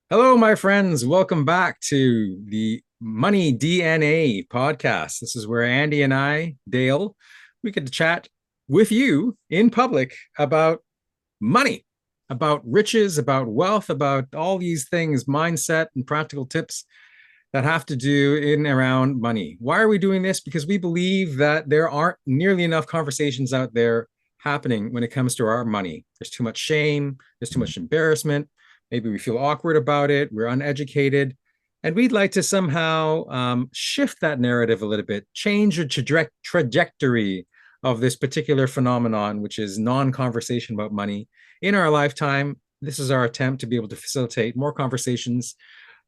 Hello, my friends. Welcome back to the Money DNA podcast. This is where Andy and I, Dale, we get to chat with you in public about money, about riches, about wealth, about all these things, mindset and practical tips that have to do in and around money. Why are we doing this? Because we believe that there aren't nearly enough conversations out there happening when it comes to our money. There's too much shame, there's too much embarrassment. Maybe we feel awkward about it, we're uneducated. And we'd like to somehow shift that narrative a little bit, change the trajectory of this particular phenomenon, which is non conversation about money in our lifetime. This is our attempt to be able to facilitate more conversations.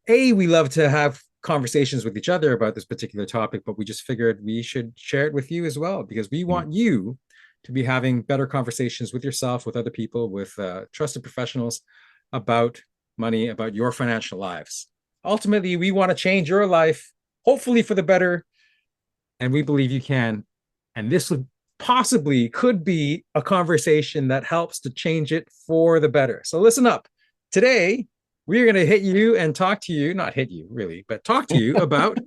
We love to have conversations with each other about this particular topic, but we just figured we should share it with you as well because we want you to be having better conversations with yourself, with other people, with trusted professionals about money, about your financial lives. Ultimately, we want to change your life, hopefully for the better, and we believe you can. And this would possibly could be a conversation that helps to change it for the better. So listen up. Today, we're going to hit you and talk to you, not hit you really, but talk to you about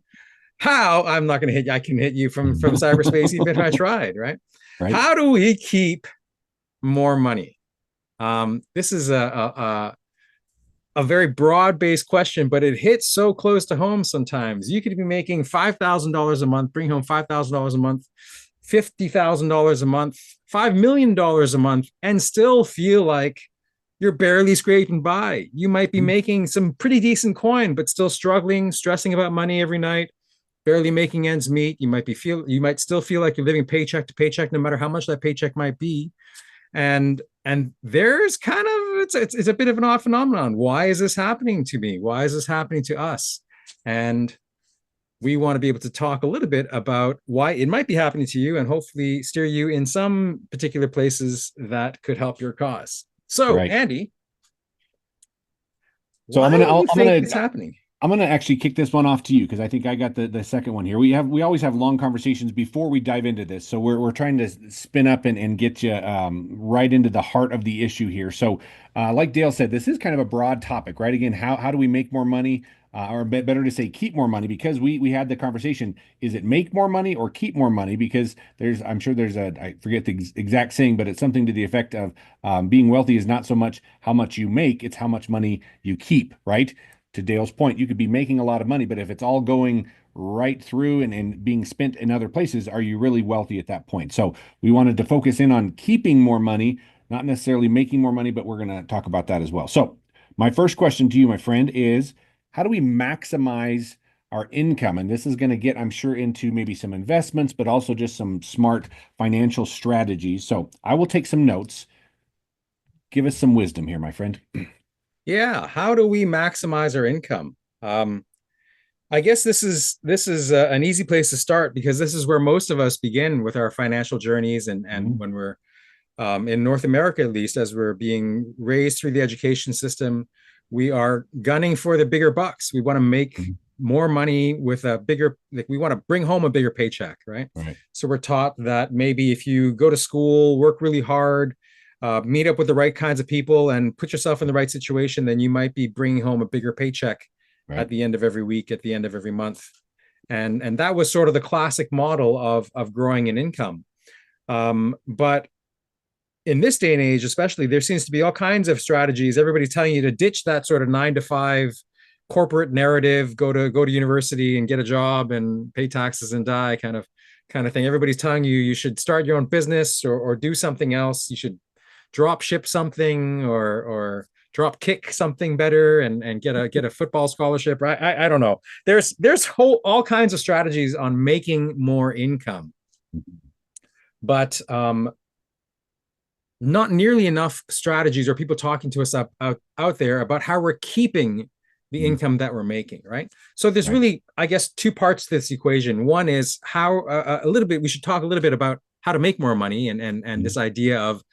how I'm not going to hit you. I can hit you from cyberspace even if I tried, right? Right. How do we keep more money? This is a very broad-based question, but it hits so close to home sometimes. You could be making $5,000 a month, bring home $5,000 a month, $50,000 a month, $5 million a month, and still feel like you're barely scraping by. You might be making some pretty decent coin, but still struggling, stressing about money every night, barely making ends meet. You might still feel like you're living paycheck to paycheck, no matter how much that paycheck might be. And there's kind of it's a bit of an odd phenomenon. Why is this happening to me? Why is this happening to us? And we want to be able to talk a little bit about why it might be happening to you and hopefully steer you in some particular places that could help your cause. So, Right. Andy, So I'm why gonna do you I'm think gonna it's happening? I'm gonna actually kick this one off to you because I think I got the second one here. We always have long conversations before we dive into this, so we're trying to spin up and get you right into the heart of the issue here. So, like Dale said, this is kind of a broad topic, right? Again, how do we make more money, or better to say, keep more money? Because we had the conversation: is it make more money or keep more money? Because I'm sure there's a I forget the exact saying, but it's something to the effect of being wealthy is not so much how much you make, it's how much money you keep, right? To Dale's point, you could be making a lot of money, but if it's all going right through and being spent in other places, are you really wealthy at that point? So we wanted to focus in on keeping more money, not necessarily making more money, but we're going to talk about that as well. So my first question to you, my friend, is how do we maximize our income? And this is going to get, I'm sure, into maybe some investments, but also just some smart financial strategies. So I will take some notes. Give us some wisdom here, my friend. Yeah, how do we maximize our income? Um, I guess this is an easy place to start because this is where most of us begin with our financial journeys, and Mhm. when we're in North America, at least, as we're being raised through the education system, we are gunning for the bigger bucks. We want to make more money with a bigger, like we want to bring home a bigger paycheck, right? Right, So we're taught that maybe if you go to school, work really hard, meet up with the right kinds of people, and put yourself in the right situation, then you might be bringing home a bigger paycheck at right. the end of every week, at the end of every month. And that was sort of the classic model of growing an income. But in this day and age, especially, there seems to be all kinds of strategies. Everybody's telling you to ditch that sort of 9 to 5 corporate narrative, go to university and get a job and pay taxes and die kind of thing. Everybody's telling you you should start your own business or do something else. You should drop ship something or drop kick something better and get a football scholarship. I don't know. There's all kinds of strategies on making more income, but not nearly enough strategies or people talking to us out there about how we're keeping the Mhm. income that we're making, right? So there's Right. really, I guess, two parts to this equation. One is how a little bit we should talk a little bit about how to make more money and Mhm. this idea of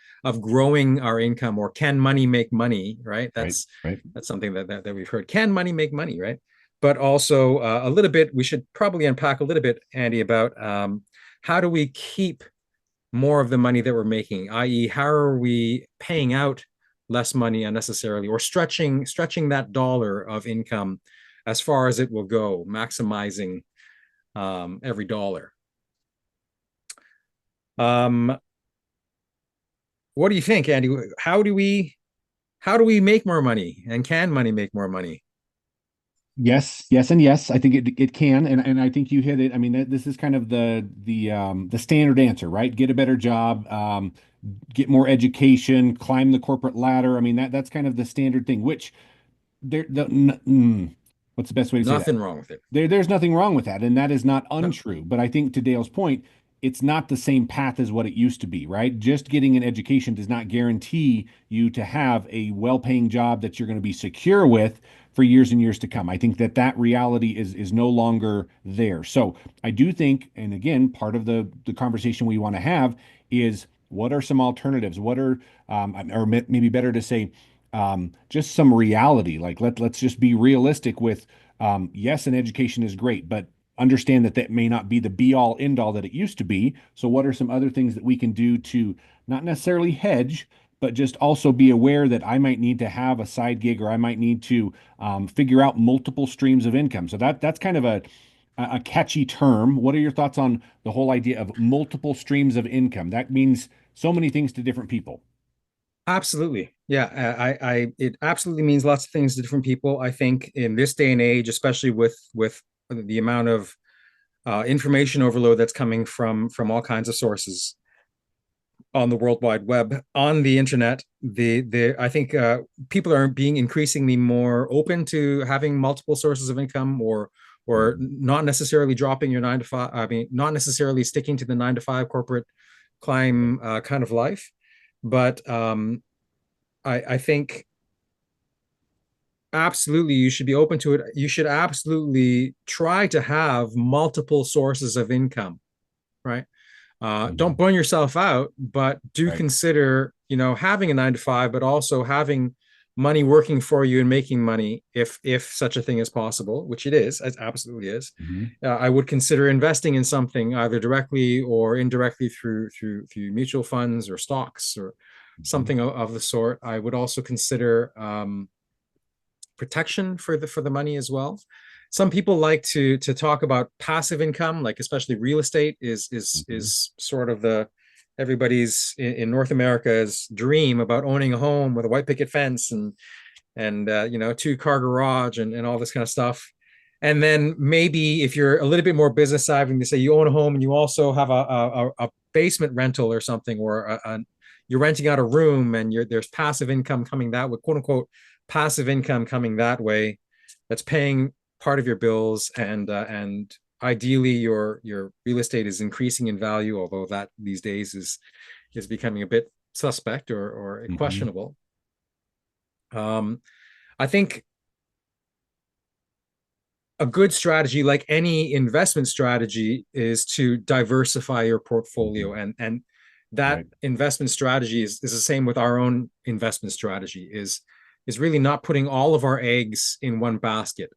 growing our income, or can money make money, right? Right, right. That's something that we've heard. Can money make money, right? But also a little bit, we should probably unpack a little bit, Andy, about how do we keep more of the money that we're making, i.e., how are we paying out less money unnecessarily, or stretching that dollar of income as far as it will go, maximizing every dollar. Um, what do you think, Andy? How do we make more money, and can money make more money? Yes, yes, and yes. I think it can, and I think you hit it. I mean, this is kind of the standard answer, right? Get a better job, get more education, climb the corporate ladder. I mean, that's kind of the standard thing. Which what's the best way to say that? Nothing wrong with it. There's nothing wrong with that, and that is not untrue. But I think to Dale's point, it's not the same path as what it used to be, right? Just getting an education does not guarantee you to have a well-paying job that you're going to be secure with for years and years to come. I think that reality is no longer there. So I do think, and again, part of the conversation we want to have is what are some alternatives? What are or maybe better to say, just some reality. Like let's just be realistic with yes, an education is great, but understand that that may not be the be all end all that it used to be. So, what are some other things that we can do to not necessarily hedge, but just also be aware that I might need to have a side gig or I might need to figure out multiple streams of income. So that's kind of a catchy term. What are your thoughts on the whole idea of multiple streams of income? That means so many things to different people. Absolutely. Yeah, it absolutely means lots of things to different people. I think in this day and age, especially with the amount of information overload that's coming from all kinds of sources on the World Wide Web, on the internet, the I think people are being increasingly more open to having multiple sources of income, or Mhm. not necessarily dropping your 9 to 5. I mean, not necessarily sticking to the 9 to 5 corporate climb kind of life, but I think absolutely you should be open to it. You should absolutely try to have multiple sources of income, right? Don't Mhm. burn yourself out, but do Right. consider, having a 9 to 5, but also having money working for you and making money, if such a thing is possible, which it is, it absolutely is. Mhm. I would consider investing in something either directly or indirectly through mutual funds or stocks or Mhm. something of the sort. I would also consider protection for the money as well. Some people like to talk about passive income, like especially real estate is is Mhm. is sort of the everybody's in North America's dream about owning a home with a white picket fence and 2 car garage and all this kind of stuff. And then maybe if you're a little bit more business savvy, they say you own a home and you also have a basement rental or something, or you're renting out a room and there's passive income coming that way, quote unquote, passive income coming that way, that's paying part of your bills, and ideally your real estate is increasing in value, although that these days is becoming a bit suspect or Mhm. questionable. Um, I think a good strategy, like any investment strategy, is to diversify your portfolio, Mhm. and that Right. investment strategy is the same with our own investment strategy, is really not putting all of our eggs in one basket.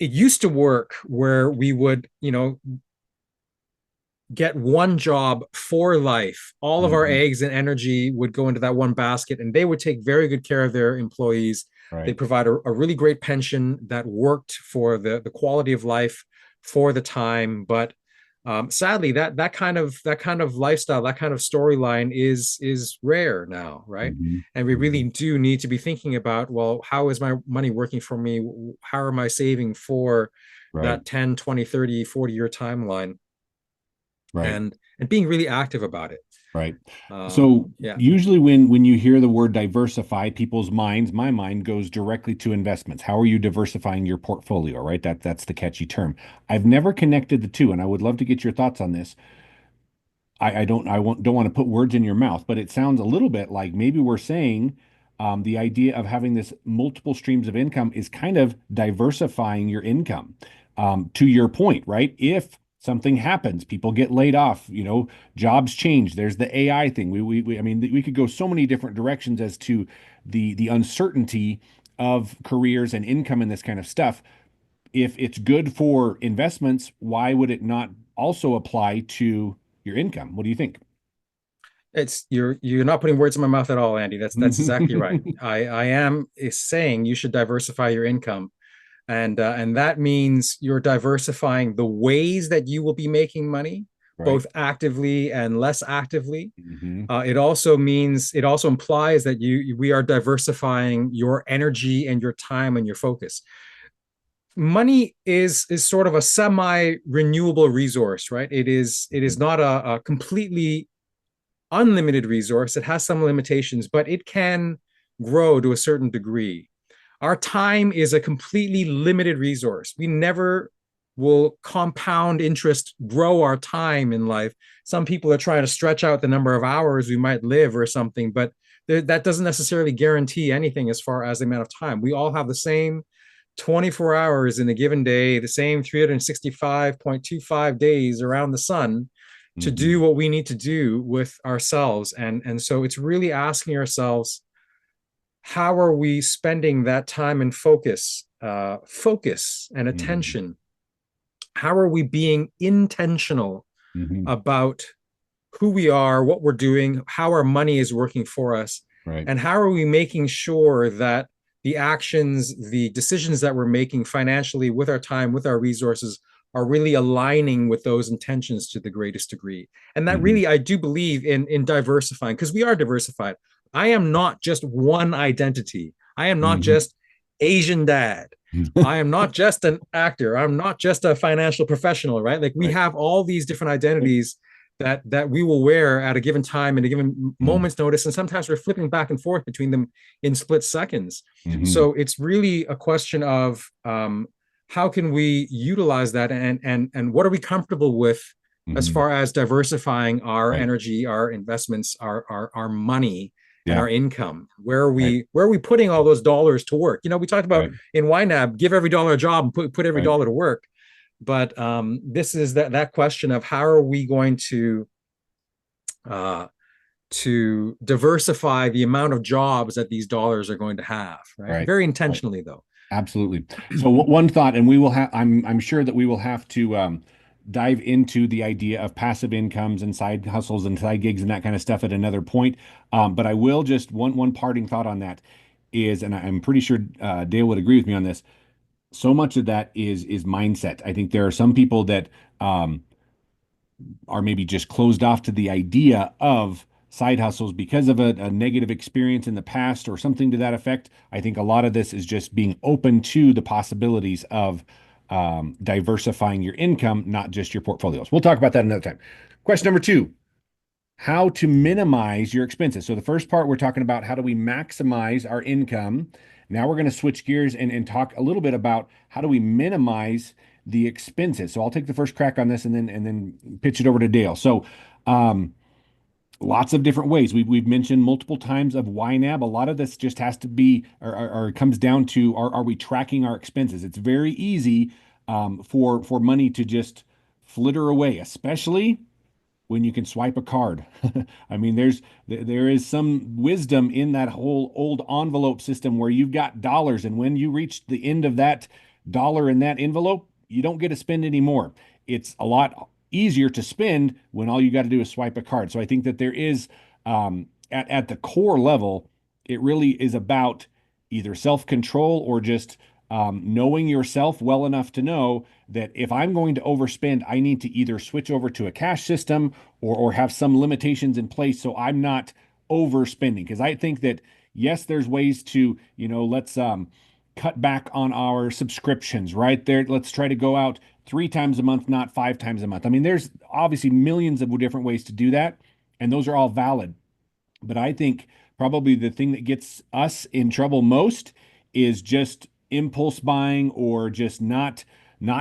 It used to work where we would, get one job for life. All of our Mhm. eggs and energy would go into that one basket, and they would take very good care of their employees. They Right. provide a really great pension that worked for the quality of life for the time. But sadly, that kind of lifestyle, that kind of storyline is rare now, right? Mhm. And we really Mhm. do need to be thinking about, well, how is my money working for me? How am I saving for Right. that 10, 20, 30, 40 year timeline? Right. And being really active about it. Right. So Yeah, usually when you hear the word diversify, people's minds, my mind goes directly to investments. How are you diversifying your portfolio, right? That's the catchy term. I've never connected the two, and I would love to get your thoughts on this. Don't want to put words in your mouth, but it sounds a little bit like maybe we're saying the idea of having this multiple streams of income is kind of diversifying your income. To your point, right? If something happens, people get laid off, jobs change. There's the AI thing. I mean, we could go so many different directions as to the uncertainty of careers and income and this kind of stuff. If it's good for investments, why would it not also apply to your income? What do you think? You're not putting words in my mouth at all, Andy. That's exactly right. I am saying you should diversify your income, and that means you're diversifying the ways that you will be making money, Right. both actively and less actively. Hmm. It also implies that we are diversifying your energy and your time and your focus. Money is sort of a semi-renewable resource, right? It is not a completely unlimited resource. It has some limitations, but it can grow to a certain degree. Our time is a completely limited resource. We never will compound interest grow our time in life. Some people are trying to stretch out the number of hours we might live or something, but that doesn't necessarily guarantee anything as far as the amount of time. We all have the same 24 hours in a given day, the same 365.25 days around the sun to do Hmm. what we need to do with ourselves. And so it's really asking ourselves, how are we spending that time and focus and Hmm. attention? How are we being intentional Hmm. about who we are, what we're doing, how our money is working for us, Right. and how are we making sure that the actions, the decisions that we're making financially with our time, with our resources, are really aligning with those intentions to the greatest degree. And that Hmm. really, I do believe in diversifying, because we are diversified. I am not just one identity. I am not Hmm. just Asian dad. I am not just an actor. I'm not just a financial professional, right? Like we Right. have all these different Yep. identities that we will wear at a given time and a given Hmm. moment's notice, and sometimes we're flipping back and forth between them in split seconds. Hmm. So it's really a question of how can we utilize that, and what are we comfortable with as Hmm. far as diversifying our Right. energy, our investments, our money, and Yeah. our income. Right. Where are we putting all those dollars to work? We talked about Right. in YNAB, give every dollar a job and put every Right. dollar to work. But this is that question of how are we going uh, to diversify the amount of jobs that these dollars are going to have, right? Right. Very Right. intentionally, though. Absolutely. So one thought, and we will have, I'm sure that we will have to dive into the idea of passive incomes and side hustles and side gigs and that kind of stuff at another point. But I will just one parting thought on that is, and I'm pretty sure Dale would agree with me on this. So much of that is mindset. I think there are some people that um, are maybe just closed off to the idea of side hustles because of a negative experience in the past or something to that effect. I think a lot of this is just being open to the possibilities of diversifying your income, not just your portfolios. We'll talk about that another time. Question number two: how to minimize your expenses. So the first part, we're talking about how do we maximize our income. Now we're going to switch gears and talk a little bit about how do we minimize the expenses. So I'll take the first crack on this and then pitch it over to Dale. So um, lots of different ways. We've mentioned multiple times of YNAB. A lot of this just has to be or comes down to are we tracking our expenses? It's very easy for money to just flitter away, especially when you can swipe a card. I mean, there is some wisdom in that whole old envelope system where you've got dollars, and when you reach the end of that dollar in that envelope, you don't get to spend anymore. It's a lot easier to spend when all you got to do is swipe a card. So I think that there is at the core level, it really is about either self-control or just knowing yourself well enough to know that if I'm going to overspend, I need to either switch over to a cash system or have some limitations in place so I'm not overspending. Because I think that yes, there's ways to, let's cut back on our subscriptions, right? There, let's try to go out 3 times a month, not 5 times a month. I mean, there's obviously millions of different ways to do that, and those are all valid. But I think probably the thing that gets us in trouble most is just impulse buying or just not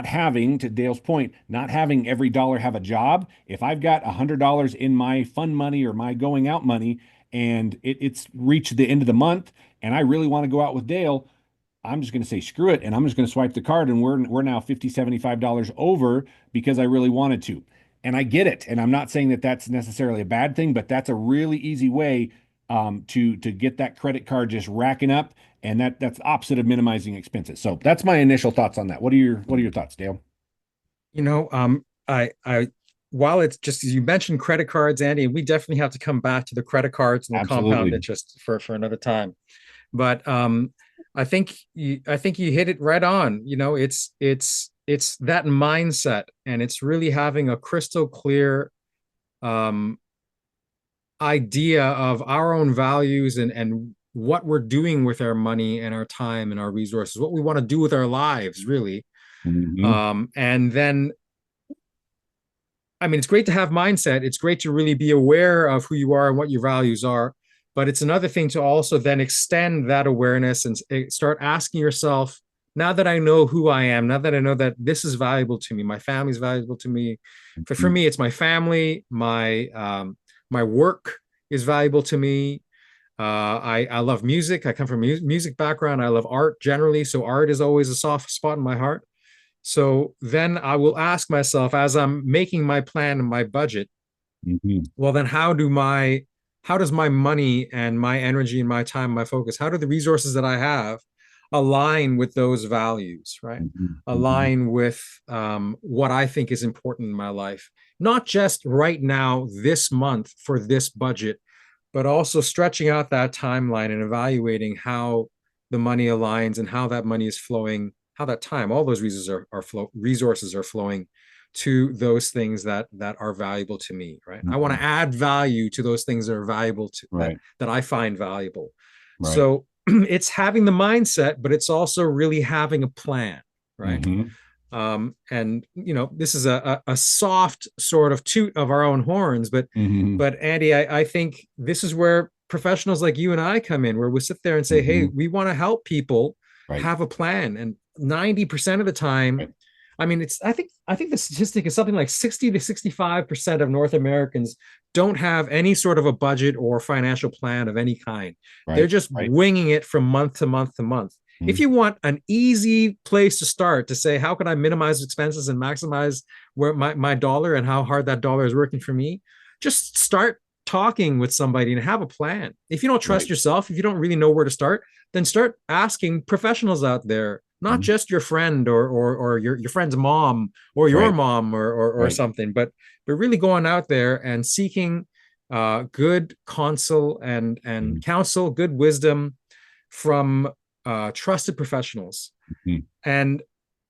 having, to Dale's point, not having every dollar have a job. If I've got $100 in my fun money or my going out money and it's reached the end of the month and I really want to go out with Dale, I'm just going to say screw it and I'm just going to swipe the card and we're now $50, $75 over because I really wanted to. And I get it. And I'm not saying that that's necessarily a bad thing, but that's a really easy way to get that credit card just racking up, and that's opposite of minimizing expenses. So that's my initial thoughts on that. What are your thoughts, Dale? You know, um, I while it's just, you mentioned credit cards, Andy, and we definitely have to come back to the credit cards and the compound Absolutely. interest for another time. But I think you hit it right on. You know, it's that mindset, and it's really having a crystal clear um idea of our own values and what we're doing with our money and our time and our resources, what we want to do with our lives, really. Hmm. And then, I mean, it's great to have mindset. It's great to really be aware of who you are and what your values are. But it's another thing to also then extend that awareness and start asking yourself, now that I know who I am, now that I know that this is valuable to me, my family is valuable to me. For me, it's my family, my work is valuable to me. I love music. I come from a music background. I love art generally, so art is always a soft spot in my heart. So then I will ask myself, as I'm making my plan and my budget, Hmm. well, then how does my money and my energy and my time, my focus, how do the resources that I have align with those values, right? Hmm. Hmm. Align with what I think is important in my life, not just right now, this month for this budget, but also stretching out that timeline and evaluating how the money aligns and how that money is flowing, how that time, all those resources are flowing to those things that are valuable to me, right? I want Hmm. to add value to those things that are valuable to Right. that I find valuable. Right. So it's having the mindset, but it's also really having a plan, right? Hmm. And you know, this is a soft sort of toot of our own horns, Hmm. but Andy, I think this is where professionals like you and I come in, where we sit there and say, hey, Hmm. we want to help people Right. have a plan. And 90% of the time, Right. I mean, I think the statistic is something like 60 to 65% of North Americans don't have any sort of a budget or financial plan of any kind. They're Right. just Right. winging it from month to month to month. If you want an easy place to start to say, how can I minimize expenses and maximize where my dollar and how hard that dollar is working for me, just start talking with somebody and have a plan. If you don't trust Right. yourself, if you don't really know where to start, then start asking professionals out there, not Mhm. just your friend or your friend's mom or your Right. mom or Right. something, but really going out there and seeking good counsel and Mhm. counsel, good wisdom from trusted professionals. Mhm. And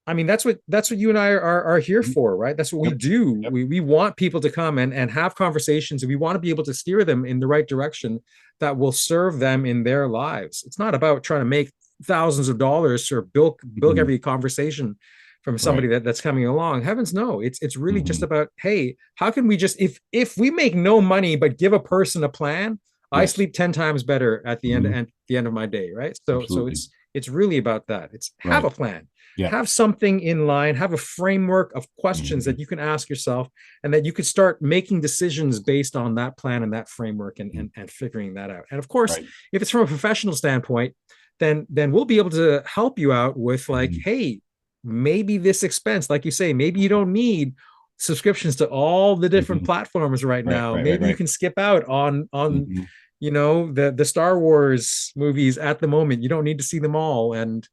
I mean, that's what you and I are here Mhm. for, right? That's what we Yep. do. Yep. We want people to come and have conversations, and we want to be able to steer them in the right direction that will serve them in their lives. It's not about trying to make thousands of dollars or bilk Mhm. every conversation from somebody Right. that's coming along. Heavens no. It's really just Mhm. about, hey, how can we just, if we make no money but give a person a plan, I Yes. sleep 10 times better Mhm. at the end of my day, right? So Absolutely. it's really about that. It's have Right. a plan, Yeah. have something in line, have a framework of questions Mhm. that you can ask yourself, and that you could start making decisions based on that plan and that framework Mhm. and figuring that out. And of course, Right. if it's from a professional standpoint, then we'll be able to help you out with like, Mhm. hey, maybe this expense, like you say, maybe you don't need subscriptions to all the different Mhm. platforms right Right. now. Right. Right. Maybe you Right. can skip out on Mhm. you know the Star Wars movies at the moment. You don't need to see them all, and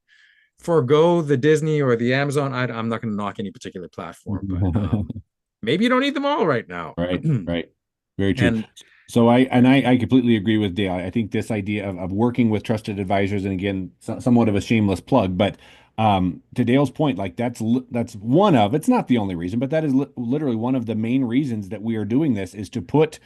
forego the Disney or the Amazon. I'm not going to knock any particular platform, but maybe you don't need them all right now. Right, right. Very true. And So I completely agree with Dale. I think this idea of working with trusted advisors, and again, somewhat of a shameless plug, but to Dale's point, like that's one of, it's not the only reason, but that is li literally one of the main reasons that we are doing this is to put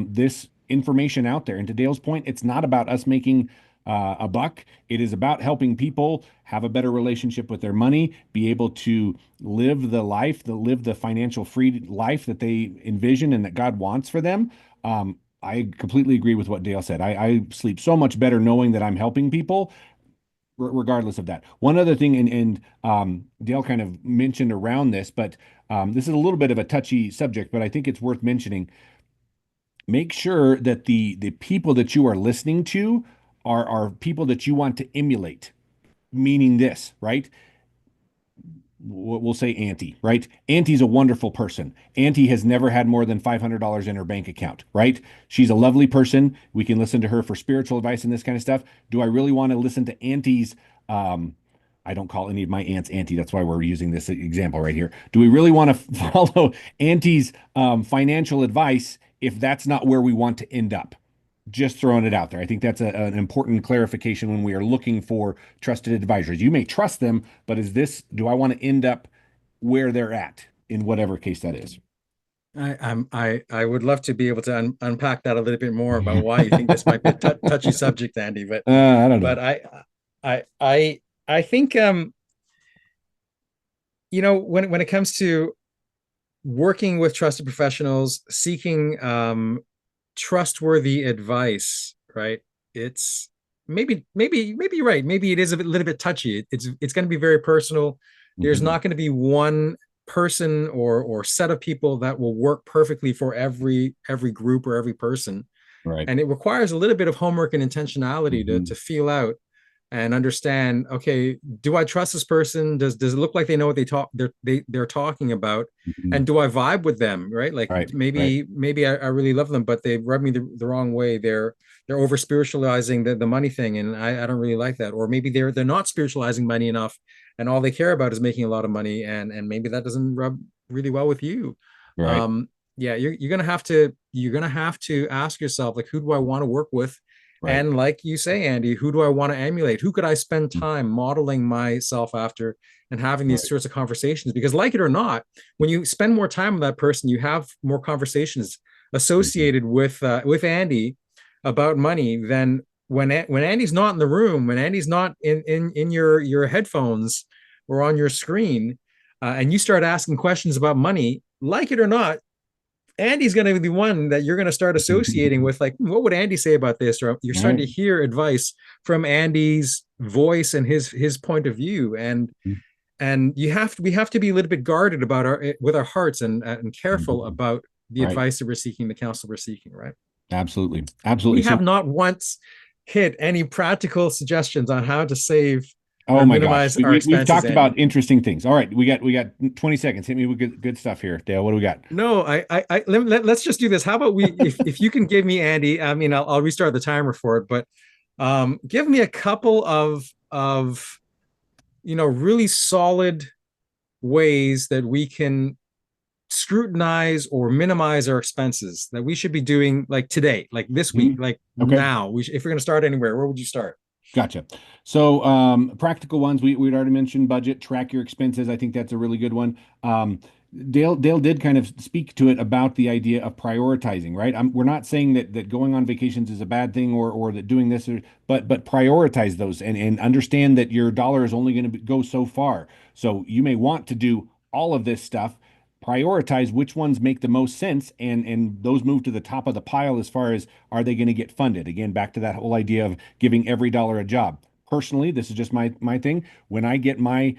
this information out there. And to Dale's point, it's not about us making a buck. It is about helping people have a better relationship with their money, be able to live the financial free life that they envision and that God wants for them. I completely agree with what Dale said. I sleep so much better knowing that I'm helping people, regardless of that. One other thing, and Dale kind of mentioned around this, but this is a little bit of a touchy subject, but I think it's worth mentioning. Make sure that the people that you are listening to are people that you want to emulate. Meaning this, right? We'll say Auntie, right? Auntie's a wonderful person. Auntie has never had more than $500 in her bank account, right? She's a lovely person. We can listen to her for spiritual advice and this kind of stuff. Do I really want to listen to Auntie's I don't call any of my aunts auntie. That's why we're using this example right here. Do we really want to follow auntie's financial advice if that's not where we want to end up? Just throwing it out there. I think that's an important clarification when we are looking for trusted advisors. You may trust them, but do I want to end up where they're at in whatever case that is? I would love to be able to unpack that a little bit more about why you think this might be a touchy subject, Andy. But I don't but know. I think when it comes to working with trusted professionals, seeking trustworthy advice, right? It's maybe you're right. Maybe it is a little bit touchy. It's going to be very personal. There's Hmm. not going to be one person or set of people that will work perfectly for every group or every person, Right. and it requires a little bit of homework and intentionality to Hmm. to feel out and understand, okay, do I trust this person? Does it look like they know what they're talking about? Hmm. And do I vibe with them? Right? Like Right. Right. maybe I really love them, but they rub me the wrong way. They're over spiritualizing the money thing, and I don't really like that. Or maybe they're not spiritualizing money enough, and all they care about is making a lot of money, and maybe that doesn't rub really well with you. Right. Um, yeah, you're gonna have to ask yourself, like, who do I want to work with? Right. And like you say, Andy, who do I want to emulate? Who could I spend time modeling myself after and having these Right. sorts of conversations? Because, like it or not, when you spend more time with that person, you have more conversations Hmm. associated with Andy about money than when Andy's not in the room, when Andy's not in your headphones or on your screen, and you start asking questions about money. Like it or not, Andy's going to be the one that you're going to start associating with, like, what would Andy say about this? Or you're starting Right. to hear advice from Andy's voice and his point of view. And we have to be a little bit guarded about our hearts and careful Hmm. about the Right. advice that we're seeking, the counsel we're seeking, right? Absolutely. We Absolutely. So, have not once hit any practical suggestions on how to save oh or my gosh, minimize our we've expenses, talked Andy. about interesting things. All right, we got 20 seconds. Hit me with good stuff here, Dale. What do we got? No, let's just do this. How about if you can give me, Andy, I mean, I'll restart the timer for it, but give me a couple of really solid ways that we can scrutinize or minimize our expenses that we should be doing, like today, like this week, Mhm. like Okay. now. If we're going to start anywhere, where would you start? Gotcha. So, practical ones, we'd already mentioned budget, track your expenses. I think that's a really good one. Dale did kind of speak to it about the idea of prioritizing, right? We're not saying that going on vacations is a bad thing or that doing this, but prioritize those and understand that your dollar is only going to go so far. So you may want to do all of this stuff. Prioritize which ones make the most sense, and those move to the top of the pile as far as are they going to get funded? Again, back to that whole idea of giving every dollar a job. Personally, this is just my thing. When I get my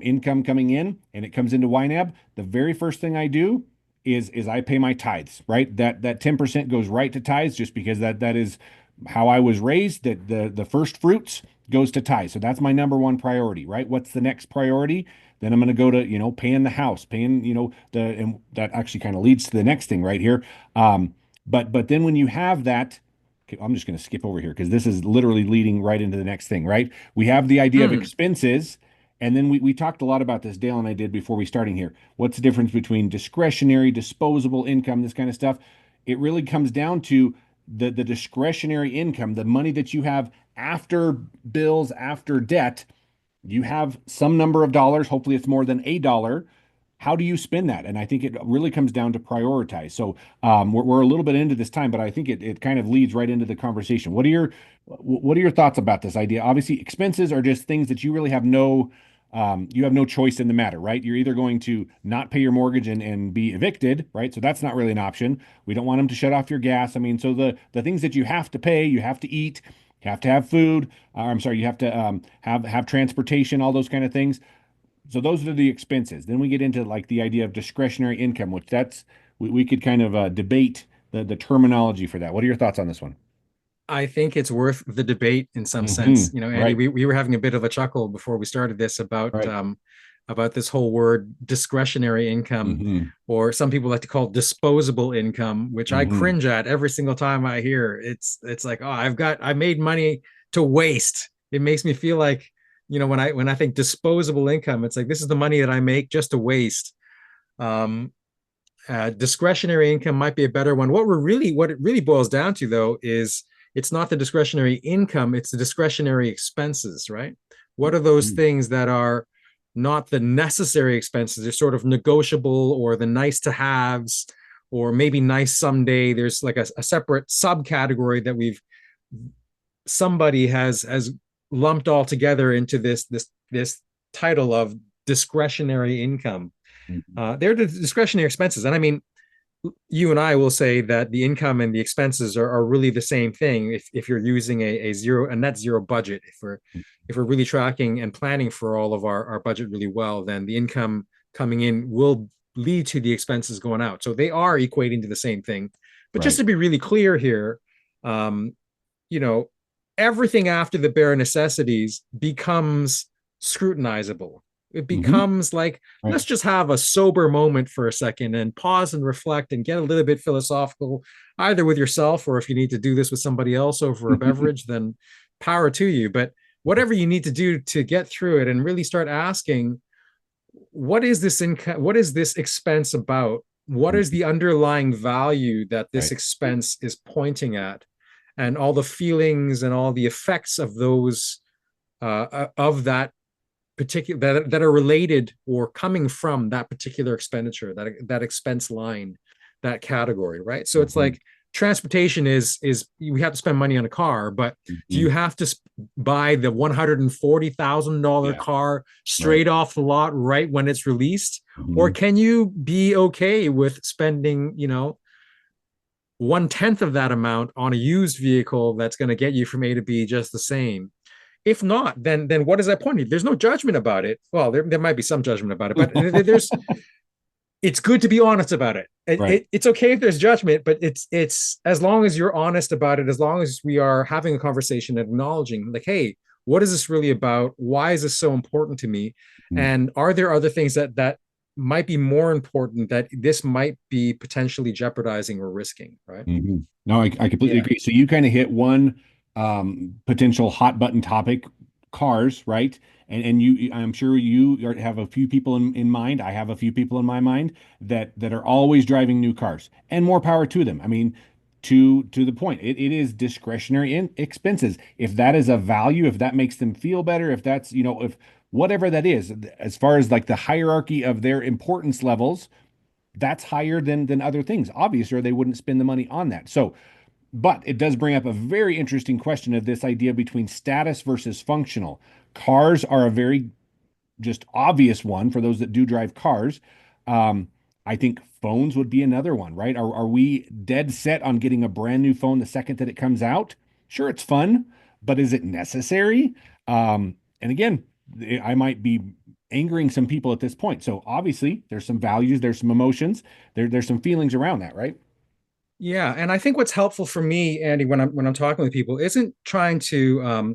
income coming in and it comes into YNAB, the very first thing I do is I pay my tithes, right? That 10% goes right to tithes just because that is how I was raised, that the first fruits goes to tithes. So that's my number one priority, right? What's the next priority? Then I'm going to go to, paying the house, paying, and that actually kind of leads to the next thing right here. But then when you have that, okay, I'm just going to skip over here because this is literally leading right into the next thing, right? We have the idea of Hmm. expenses, and then we talked a lot about this, Dale and I did before we starting here. What's the difference between discretionary, disposable income, this kind of stuff? It really comes down to the discretionary income, the money that you have after bills, after debt. You have some number of dollars, hopefully it's more than $1. How do you spend that? And I think it really comes down to prioritize. So we're a little bit into this time, but I think it kind of leads right into the conversation. What are your thoughts about this idea? Obviously, expenses are just things that you have no choice in the matter, right? You're either going to not pay your mortgage and be evicted, right? So that's not really an option. We don't want them to shut off your gas. I mean, so the things that you have to pay, you have to eat, you have to have food. I'm sorry, you have to have transportation, all those kind of things. So those are the expenses. Then we get into like the idea of discretionary income, which we could kind of debate the terminology for that. What are your thoughts on this one? I think it's worth the debate in some sense. Hmm. Andy, Right. we were having a bit of a chuckle before we started this Right. about this whole word discretionary income, Hmm. or some people like to call disposable income, which I Hmm. cringe at every single time I hear. It's like, oh, I made money to waste. It makes me feel like when I think disposable income, it's like this is the money that I make just to waste. Um, Discretionary income might be a better one. What it really boils down to though is it's not the discretionary income, it's the discretionary expenses, right? What are those Mhm. things that are not the necessary expenses? They're sort of negotiable or the nice to haves, or maybe nice someday. There's like a separate subcategory that we've somebody has lumped all together into this title of discretionary income. Mhm. They're the discretionary expenses, and I mean, you and I will say that the income and the expenses are really the same thing. If you're using a net zero budget, if we're really tracking and planning for all of our budget really well, then the income coming in will lead to the expenses going out. So they are equating to the same thing. But just Right. to be really clear here, um, you know, everything after the bare necessities becomes scrutinizable. It Hmm. becomes like, Right. let's just have a sober moment for a second and pause and reflect and get a little bit philosophical, either with yourself, or if you need to do this with somebody else over a beverage, then power to you. But whatever you need to do to get through it and really start asking, what is this income? What is this expense about? What is the underlying value that this Right. expense is pointing at? And all the feelings and all the effects of those of that particular that are related or coming from that particular expenditure, that expense line, that category, right? So it's Mhm. like transportation is we have to spend money on a car, but do you Mhm. have to buy the $140,000 Yeah. car Right. straight off the lot right when it's released? Or Mhm. can you be okay with spending, 1/10 of that amount on a used vehicle that's going to get you from A to B just the same? If not, then what does that point you? There's no judgment about it. Well, there might be some judgment about it, but there's it's good to be honest about it. Right. It's okay if there's judgment, but it's as long as you're honest about it, as long as we are having a conversation, acknowledging like, hey, what is this really about? Why is this so important to me? Mhm. And are there other things that might be more important that this might be potentially jeopardizing or risking, right? Mhm. No, I completely Yeah. agree. So you kind of hit one potential hot button topic, cars, right? And I'm sure have a few people in mind. I have a few people in my mind that are always driving new cars, and more power to them. I mean, to the point, it is discretionary expenses. If that is a value, if that makes them feel better, if that's, if whatever that is, as far as like the hierarchy of their importance levels, that's higher than other things, obviously, or they wouldn't spend the money on that. So, but it does bring up a very interesting question of this idea between status versus functional. Cars are a very just obvious one for those that do drive cars. Um, I think phones would be another one, right? Are we dead set on getting a brand new phone the second that it comes out? Sure, it's fun, but is it necessary? And again, I might be angering some people at this point. So obviously, there's some values, there's some emotions, there's some feelings around that, right? Yeah, and I think what's helpful for me, Andy, when I'm talking with people, isn't trying to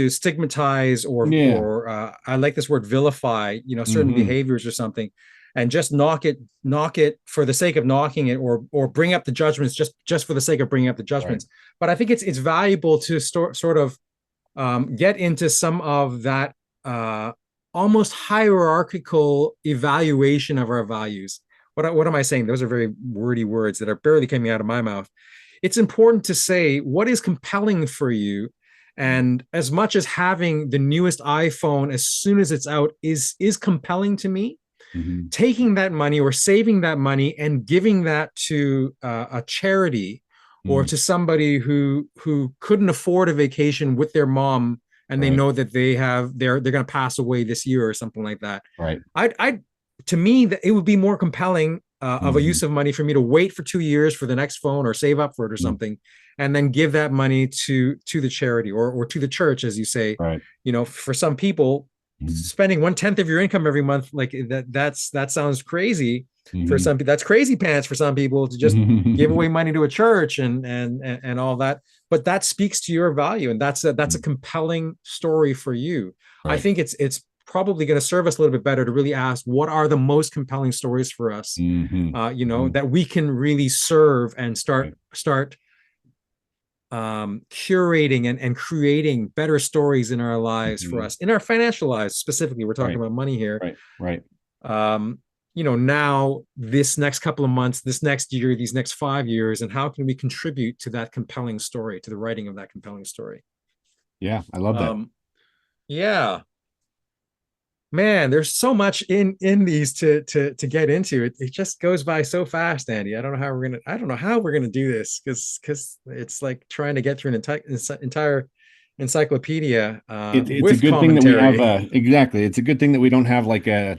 stigmatize Yeah. or I like this word vilify, certain Hmm. behaviors or something, and just knock it for the sake of knocking it, or bring up the judgments just for the sake of bringing up the Right. judgments. But I think it's valuable to sort of get into some of that uh, almost hierarchical evaluation of our values. What am I saying? Those are very wordy words that are barely coming out of my mouth. It's important to say what is compelling for you. And as much as having the newest iPhone as soon as it's out is compelling to me, Hmm. taking that money or saving that money and giving that to a charity or Hmm. to somebody who couldn't afford a vacation with their mom, and they Right. know that they're going to pass away this year or something like that. Right. I To me that it would be more compelling of a Hmm. use of money for me to wait for 2 years for the next phone or save up for it or something, and then give that money to the charity or to the church, as you say. Right. For some people, Hmm. spending 1/10 of your income every month, like that sounds crazy for Hmm. some people. That's crazy pants for some people to just give away money to a church and all that. But that speaks to your value, and that's a compelling story for you. I Right. think it's probably going to serve us a little bit better to really ask what are the most compelling stories for us, Hmm. Hmm. that we can really serve and start Right. start curating and creating better stories in our lives for Mhm. us, in our financial lives specifically. We're talking Right, about money here. right, right. Um, now this next couple of months, this next year, these next 5 years, and how can we contribute to that compelling story, to the writing of that compelling story? Yeah, I love that. Um, yeah, man, there's so much in these to get into. It just goes by so fast, Andy. I don't know how we're gonna do this because it's like trying to get through an entire encyclopedia It's a with good thing that we have commentary. exactly. It's a good thing that we don't have like a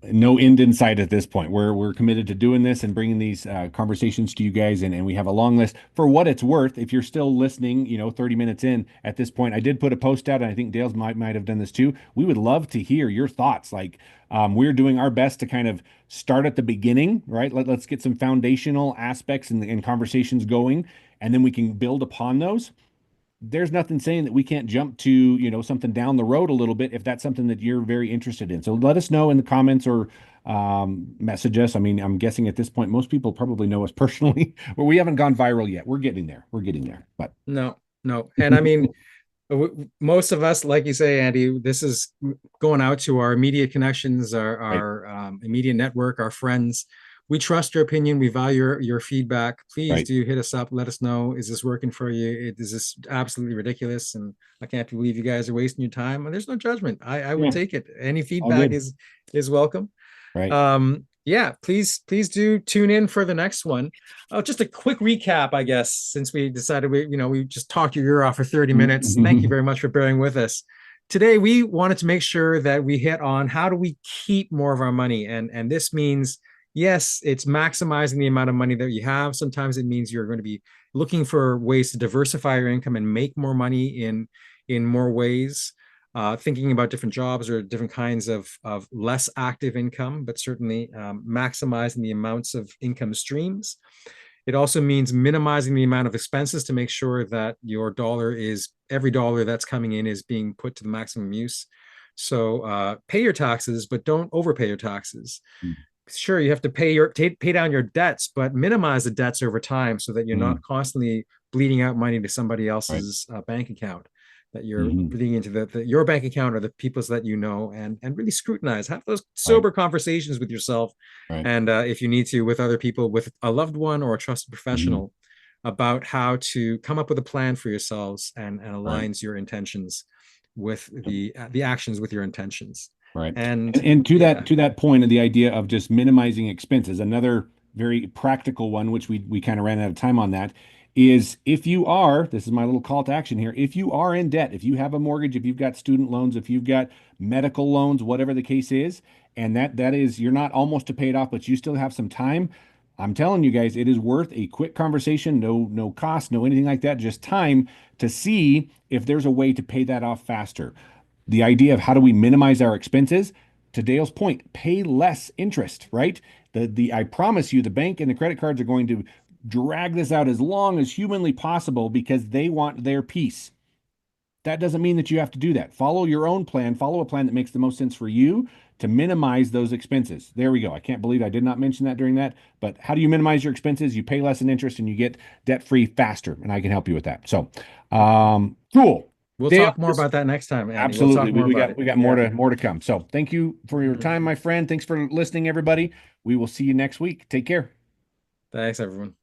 no end in sight at this point. We're committed to doing this and bringing these conversations to you guys, and we have a long list. For what it's worth, if you're still listening, 30 minutes in at this point, I did put a post out, and I think Dale's might have done this too. We would love to hear your thoughts. Like we're doing our best to kind of start at the beginning, right? Let's get some foundational aspects and conversations going, and then we can build upon those. There's nothing saying that we can't jump to, something down the road a little bit if that's something that you're very interested in. So let us know in the comments or message us. I mean, I'm guessing at this point, most people probably know us personally, but we haven't gone viral yet. We're getting there. We're getting there. But No, no, and I mean, most of us, like you say, Andy, this is going out to our immediate connections, right, our immediate network, our friends. We trust your opinion. We value your feedback. Please right. do hit us up. Let us know. Is this working for you? Is this absolutely ridiculous? And I can't believe you guys are wasting your time. And there's no judgment. I would Yeah, take it. Any all feedback good. is welcome. Right. Yeah, please do tune in for the next one. Oh, just a quick recap, I guess, since we decided we just talked your ear off for 30 minutes. Thank you very much for bearing with us. Today, we wanted to make sure that we hit on how do we keep more of our money. And this means, yes, it's maximizing the amount of money that you have. Sometimes it means you're going to be looking for ways to diversify your income and make more money in more ways, thinking about different jobs or different kinds of less active income, but certainly maximizing the amounts of income streams. It also means minimizing the amount of expenses to make sure that every dollar that's coming in is being put to the maximum use. So pay your taxes, but don't overpay your taxes. Sure, you have to pay down your debts, but minimize the debts over time so that you're Mm, not constantly bleeding out money to somebody right. else's bank account. That you're Hmm. bleeding into your bank account or the people's that you know, and really scrutinize. Have those Right. sober conversations with yourself, Right. and if you need to, with other people, with a loved one or a trusted Hmm. professional, about how to come up with a plan for yourselves and Right. aligns your intentions with the actions with your intentions. Right. And And to that yeah, to that point of the idea of just minimizing expenses, another very practical one, which we kind of ran out of time on that, is if you are, this is my little call to action here, if you are in debt, if you have a mortgage, if you've got student loans, if you've got medical loans, whatever the case is, and that is you're not almost to pay it off, but you still have some time. I'm telling you guys, it is worth a quick conversation, no cost, no anything like that, just time to see if there's a way to pay that off faster. The idea of how do we minimize our expenses? To Dale's point, pay less interest, right? The I promise you, the bank and the credit cards are going to drag this out as long as humanly possible because they want their piece. That doesn't mean that you have to do that. Follow your own plan. Follow a plan that makes the most sense for you to minimize those expenses. There we go. I can't believe I did not mention that during that. But how do you minimize your expenses? You pay less in interest and you get debt free faster. And I can help you with that. So, cool. we'll Dale, talk more this about that next time, Andy. We'll absolutely. talk We, more we about got it. we got Yeah. more to come. So thank you for your time, my friend. Thanks for listening, everybody. We will see you next week. Take care. Thanks, everyone.